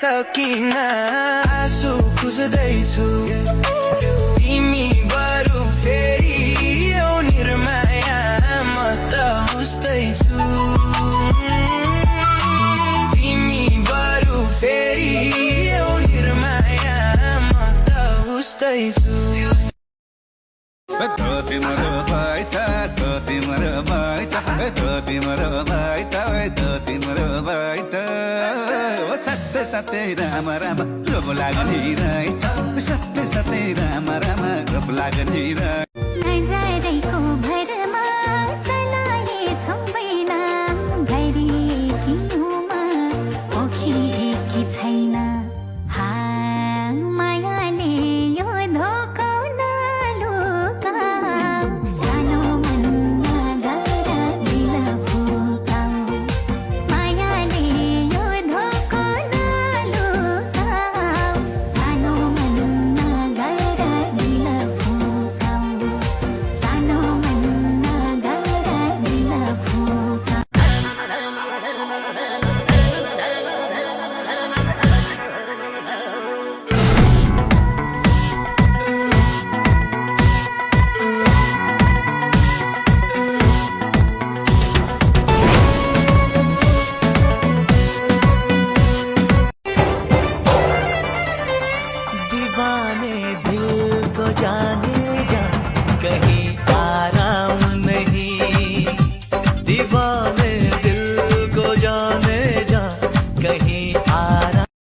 सकिन आँसु खुज्दैछु तिमी बरु फेरि यो निर्माया म त हुस्दैछु तिमी बरु फेरि यो निर्माया म त हुस्दैछु तिम्रो बाइता तिम्रो बाइता तिम्रो बाइता तिम्रो बाइता सत्य सत्य राम राम लोभ लाग्ने रहेछ सत्य सत्य राम राम लोभ लाग्ने नजारेको भरमा चलाए छम्बैन भैरी किनुमा पोखिएकी छैन मायाले यो धोकाउन लुकाऊ सानो मनमा गर दिल फुकाऊ मायाले यो धोकाउन लुकाऊ सानो मनमा गर दिल फुकाऊ सानो मनमा गर दिल फुकाऊ दीवाने दिल को जाने जा कहीं